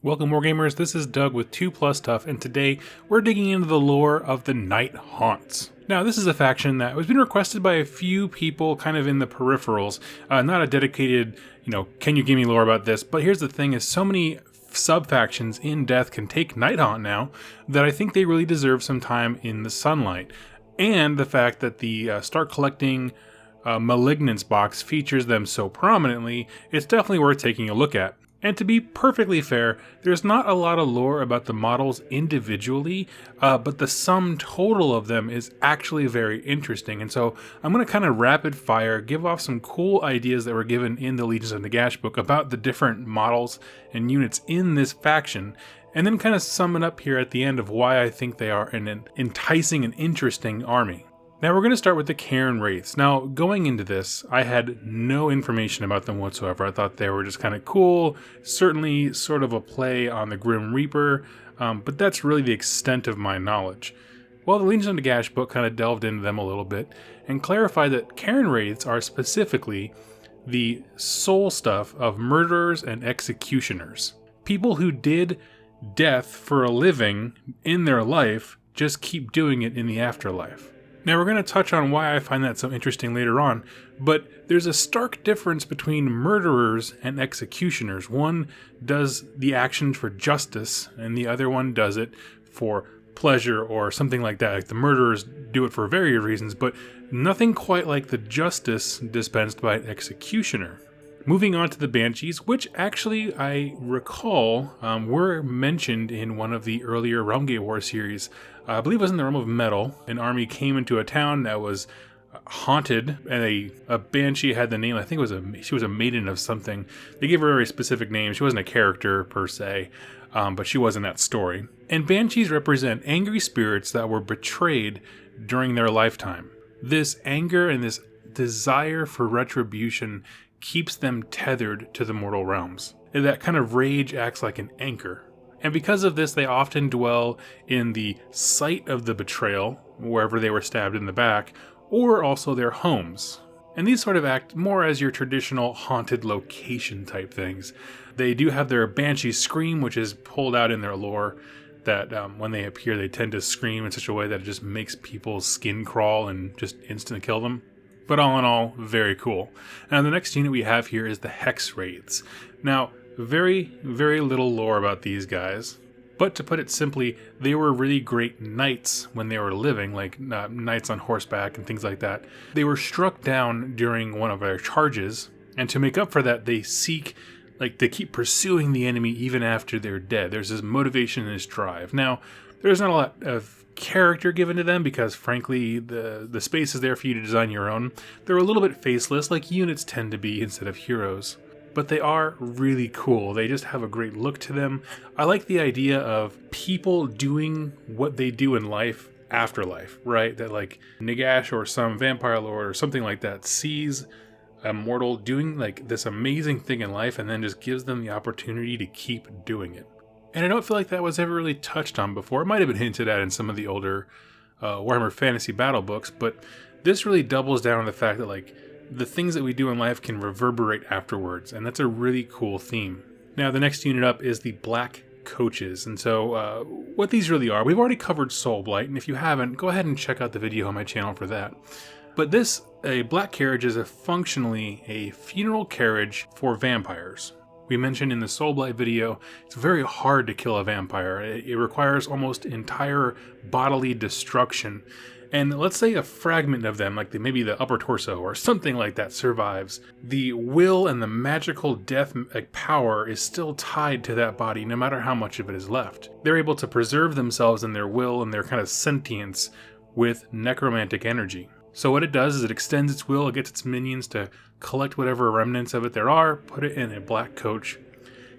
Welcome Wargamers, this is Doug with 2+ Stuff, and today we're digging into the lore of the Nighthaunts. Now this is a faction that has been requested by a few people kind of in the peripherals, not a dedicated, can you give me lore about this, but here's the thing is so many sub-factions in Death can take Nighthaunt now that I think they really deserve some time in the sunlight. And the fact that the Start Collecting Malignance box features them so prominently, it's definitely worth taking a look at. And to be perfectly fair, there's not a lot of lore about the models individually, but the sum total of them is actually very interesting. And so I'm going to kind of rapid fire, give off some cool ideas that were given in the Legions of Nagash book about the different models and units in this faction, and then kind of sum it up here at the end of why I think they are an enticing and interesting army. Now we're going to start with the Charon Wraiths. Now going into this, I had no information about them whatsoever. I thought they were just kind of cool, certainly sort of a play on the Grim Reaper, but that's really the extent of my knowledge. Well, the Legions of Nagash book kind of delved into them a little bit and clarified that Charon Wraiths are specifically the soul stuff of murderers and executioners. People who did death for a living in their life just keep doing it in the afterlife. Now we're going to touch on why I find that so interesting later on, but there's a stark difference between murderers and executioners. One does the action for justice, and the other one does it for pleasure or something like that. Like the murderers do it for various reasons, but nothing quite like the justice dispensed by an executioner. Moving on to the Banshees, which actually I recall were mentioned in one of the earlier Realmgate War series. I believe it was in the Realm of Metal. An army came into a town that was haunted, and a Banshee had the name, I think she was a maiden of something. They gave her a very specific name. She wasn't a character per se, but she was in that story. And Banshees represent angry spirits that were betrayed during their lifetime. This anger and this desire for retribution keeps them tethered to the mortal realms. And that kind of rage acts like an anchor. And because of this, they often dwell in the site of the betrayal, wherever they were stabbed in the back, or also their homes. And these sort of act more as your traditional haunted location type things. They do have their Banshee scream, which is pulled out in their lore, that when they appear, they tend to scream in such a way that it just makes people's skin crawl and just instantly kill them. But all in all, very cool. Now the next unit we have here is the Hex Raids. Now, very, very little lore about these guys. But to put it simply, they were really great knights when they were living, like knights on horseback and things like that. They were struck down during one of their charges, and to make up for that, they keep pursuing the enemy even after they're dead. There's this motivation and this drive. Now, there's not a lot of character given to them because frankly the space is there for you to design your own. They're a little bit faceless like units tend to be instead of heroes, but they are really cool. They just have a great look to them. I like the idea of people doing what they do in life after life, right? That like Nagash or some vampire lord or something like that sees a mortal doing like this amazing thing in life and then just gives them the opportunity to keep doing it. And I don't feel like that was ever really touched on before. It might have been hinted at in some of the older Warhammer Fantasy Battle books, but this really doubles down on the fact that like the things that we do in life can reverberate afterwards, and that's a really cool theme. Now the next unit up is the Black Coaches, and so what these really are, we've already covered Soulblight, and if you haven't, go ahead and check out the video on my channel for that. But a Black Carriage is functionally a funeral carriage for vampires. We mentioned in the Soulblight video, it's very hard to kill a vampire. It requires almost entire bodily destruction. And let's say a fragment of them, like maybe the upper torso or something like that, survives. The will and the magical death power is still tied to that body no matter how much of it is left. They're able to preserve themselves in their will and their kind of sentience with necromantic energy. So what it does is it extends its will, it gets its minions to collect whatever remnants of it there are, put it in a black coach.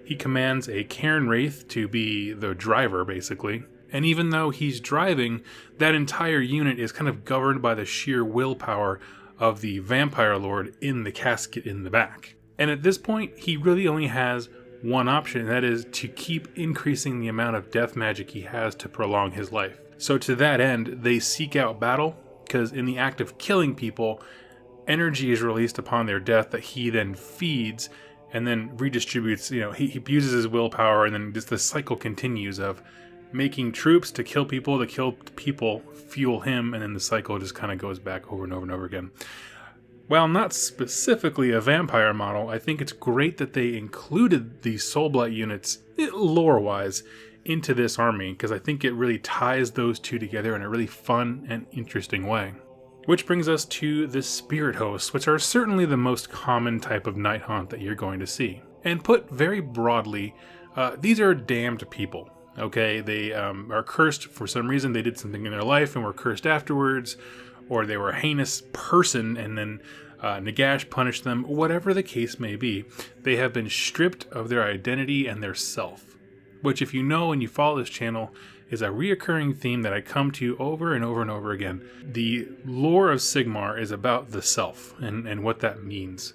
He commands a Charon Wraith to be the driver, basically. And even though he's driving, that entire unit is kind of governed by the sheer willpower of the Vampire Lord in the casket in the back. And at this point, he really only has one option, and that is to keep increasing the amount of death magic he has to prolong his life. So to that end, they seek out battle, because in the act of killing people, energy is released upon their death that he then feeds and then redistributes. He uses his willpower, and then just the cycle continues of making troops to kill people fuel him, and then the cycle just kind of goes back over and over and over again. While not specifically a vampire model, I think it's great that they included the Soulblight units, lore-wise, into this army, because I think it really ties those two together in a really fun and interesting way. Which brings us to the Spirit Hosts, which are certainly the most common type of Nighthaunt that you're going to see. And put very broadly, these are damned people. Okay, they are cursed for some reason. They did something in their life and were cursed afterwards, or they were a heinous person and then Nagash punished them. Whatever the case may be, they have been stripped of their identity and their self, which, if you know and you follow this channel, is a reoccurring theme that I come to over and over and over again. The lore of Sigmar is about the self and what that means.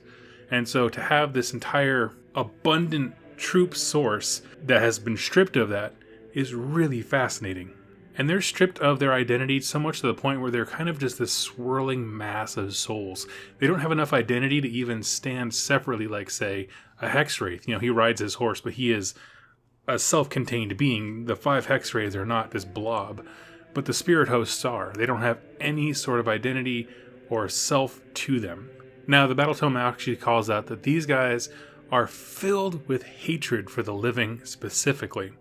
And so to have this entire abundant troop source that has been stripped of that is really fascinating. And they're stripped of their identity so much to the point where they're kind of just this swirling mass of souls. They don't have enough identity to even stand separately like, say, a Hex Wraith. He rides his horse, but he is a self-contained being. The 5 Hex Raids are not this blob, but the Spirit Hosts are. They don't have any sort of identity or self to them. Now, the Battle Tome actually calls out that these guys are filled with hatred for the living specifically.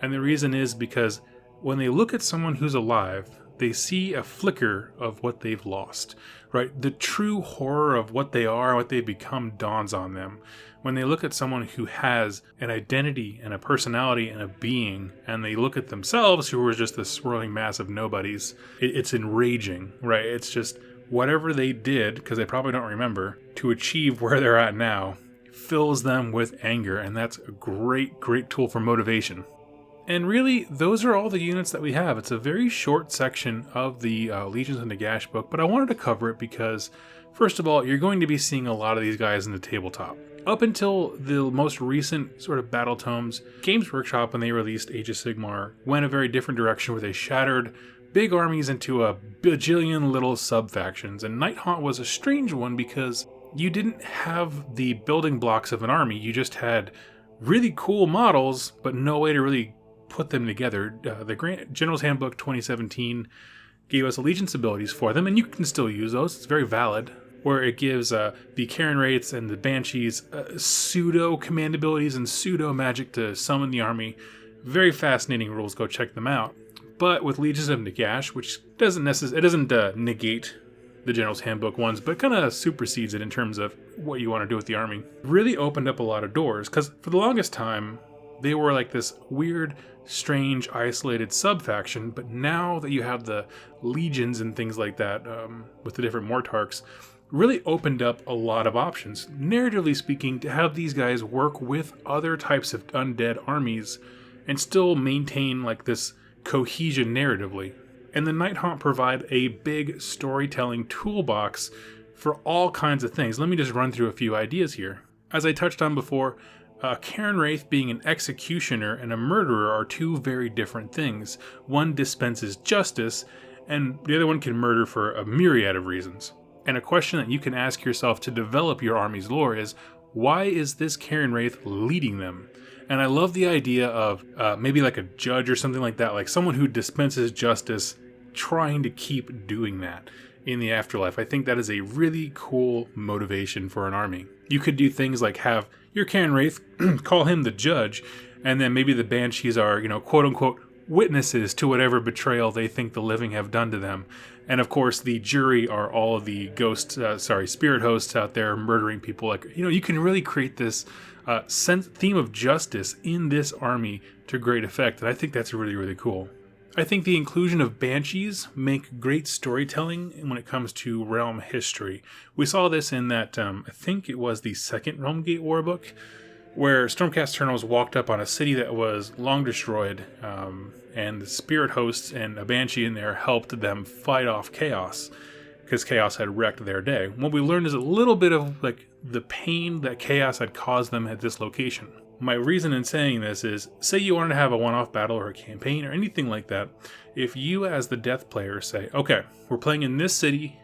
And the reason is because when they look at someone who's alive, they see a flicker of what they've lost, right? The true horror of what they are, what they've become, dawns on them. When they look at someone who has an identity and a personality and a being, and they look at themselves, who are just this swirling mass of nobodies, it's enraging, right? It's just whatever they did, because they probably don't remember, to achieve where they're at now, fills them with anger, and that's a great, great tool for motivation. And really, those are all the units that we have. It's a very short section of the Legions of Nagash book, but I wanted to cover it because, first of all, you're going to be seeing a lot of these guys in the tabletop. Up until the most recent sort of battle tomes, Games Workshop, when they released Age of Sigmar, went a very different direction where they shattered big armies into a bajillion little sub-factions, and Nighthaunt was a strange one because you didn't have the building blocks of an army. You just had really cool models, but no way to really put them together. The General's Handbook 2017 gave us allegiance abilities for them, and you can still use those. It's very valid, where it gives the Charon Wraiths and the Banshees pseudo command abilities and pseudo magic to summon the army. Very fascinating rules. Go check them out. But with Legions of Nagash, which doesn't negate the General's Handbook ones, but kind of supersedes it in terms of what you want to do with the army, really opened up a lot of doors, because for the longest time they were like this weird, strange, isolated sub-faction, but now that you have the legions and things like that, with the different Mortarchs, really opened up a lot of options, narratively speaking, to have these guys work with other types of undead armies and still maintain like this cohesion narratively. And the Nighthaunt provide a big storytelling toolbox for all kinds of things. Let me just run through a few ideas here. As I touched on before, Charon Wraith being an executioner and a murderer are two very different things. One dispenses justice, and the other one can murder for a myriad of reasons. And a question that you can ask yourself to develop your army's lore is, why is this Charon Wraith leading them? And I love the idea of maybe like a judge or something like that, like someone who dispenses justice trying to keep doing that in the afterlife. I think that is a really cool motivation for an army. You could do things like have your Charon Wraith call him the judge, and then maybe the Banshees are, quote unquote, witnesses to whatever betrayal they think the living have done to them. And of course, the jury are all of the spirit hosts out there murdering people. Like, you can really create this theme of justice in this army to great effect. And I think that's really, really cool. I think the inclusion of Banshees make great storytelling when it comes to realm history. We saw this in that, I think it was the second Realm Gate War book, where Stormcast Eternals walked up on a city that was long destroyed, and the spirit hosts and a Banshee in there helped them fight off chaos, because chaos had wrecked their day. What we learned is a little bit of like the pain that chaos had caused them at this location. My reason in saying this is, say you wanted to have a one-off battle or a campaign or anything like that, if you as the death player say, okay, we're playing in this city,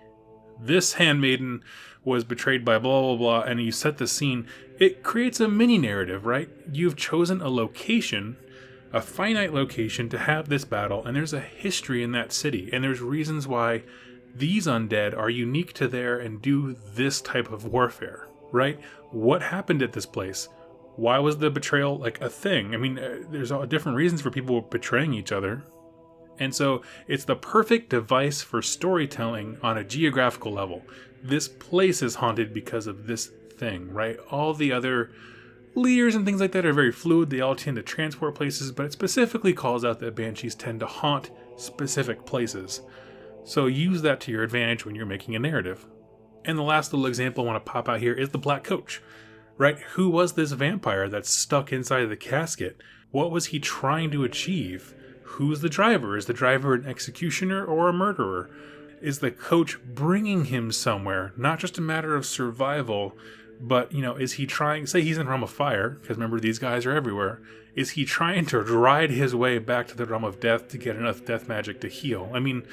this handmaiden was betrayed by blah, blah, blah, and you set the scene, it creates a mini narrative, right? You've chosen a location, a finite location to have this battle, and there's a history in that city, and there's reasons why these undead are unique to there and do this type of warfare, right? What happened at this place? Why was the betrayal like a thing? I mean, there's all different reasons for people betraying each other. And so it's the perfect device for storytelling on a geographical level. This place is haunted because of this thing, right? All the other leaders and things like that are very fluid. They all tend to transport places, but it specifically calls out that Banshees tend to haunt specific places. So use that to your advantage when you're making a narrative. And the last little example I want to pop out here is the Black Coach, right? Who was this vampire that's stuck inside the casket? What was he trying to achieve? Who's the driver? Is the driver an executioner or a murderer? Is the coach bringing him somewhere? Not just a matter of survival, but, is he trying, say he's in Realm of Fire, because remember, these guys are everywhere. Is he trying to ride his way back to the Realm of Death to get enough death magic to heal? I mean,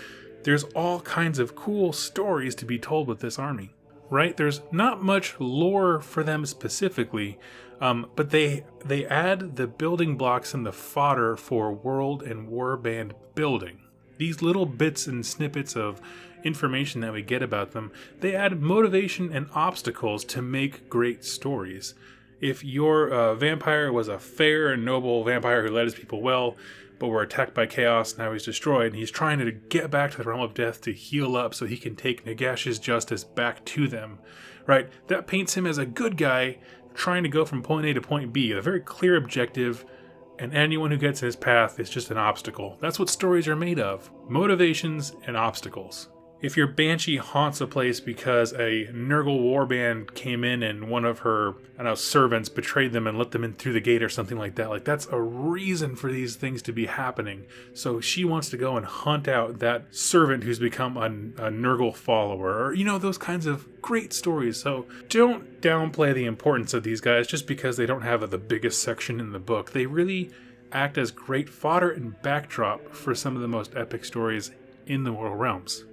there's all kinds of cool stories to be told with this army, right? There's not much lore for them specifically, but they add the building blocks and the fodder for world and warband building. These little bits and snippets of information that we get about them, they add motivation and obstacles to make great stories. If your vampire was a fair and noble vampire who led his people well, but were attacked by chaos, now he's destroyed, and he's trying to get back to the Realm of Death to heal up so he can take Nagash's justice back to them, right? That paints him as a good guy trying to go from point A to point B, a very clear objective, and anyone who gets in his path is just an obstacle. That's what stories are made of, motivations and obstacles. If your Banshee haunts a place because a Nurgle warband came in and one of her, servants betrayed them and let them in through the gate or something like that, like that's a reason for these things to be happening. So she wants to go and hunt out that servant who's become a Nurgle follower, or, those kinds of great stories. So don't downplay the importance of these guys just because they don't have the biggest section in the book. They really act as great fodder and backdrop for some of the most epic stories in the Mortal Realms.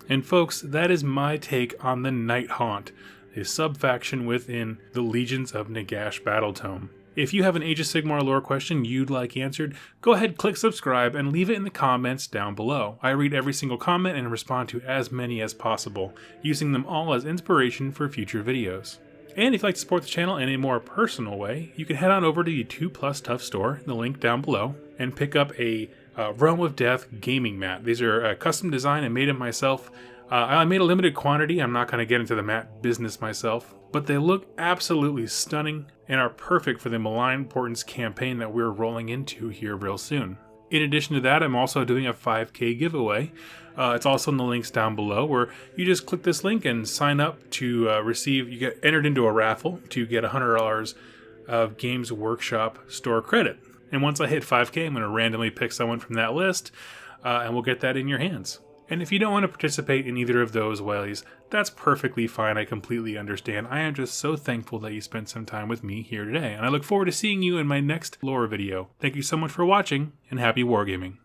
And folks, that is my take on the Nighthaunt, a sub-faction within the Legions of Nagash battle tome. If you have an Age of Sigmar lore question you'd like answered, go ahead, click subscribe, and leave it in the comments down below. I read every single comment and respond to as many as possible, using them all as inspiration for future videos. And if you'd like to support the channel in a more personal way, you can head on over to the 2+ Tough store, the link down below, and pick up a Realm of Death gaming mat. These are custom designed and made them myself. I made a limited quantity. I'm not going to get into the mat business myself, but they look absolutely stunning and are perfect for the Malign Portents campaign that we're rolling into here real soon. In addition to that, I'm also doing a 5K giveaway. It's also in the links down below, where you just click this link and sign up to you get entered into a raffle to get $100 of Games Workshop store credit. And once I hit 5K, I'm going to randomly pick someone from that list, and we'll get that in your hands. And if you don't want to participate in either of those ways, that's perfectly fine. I completely understand. I am just so thankful that you spent some time with me here today, and I look forward to seeing you in my next lore video. Thank you so much for watching, and happy wargaming.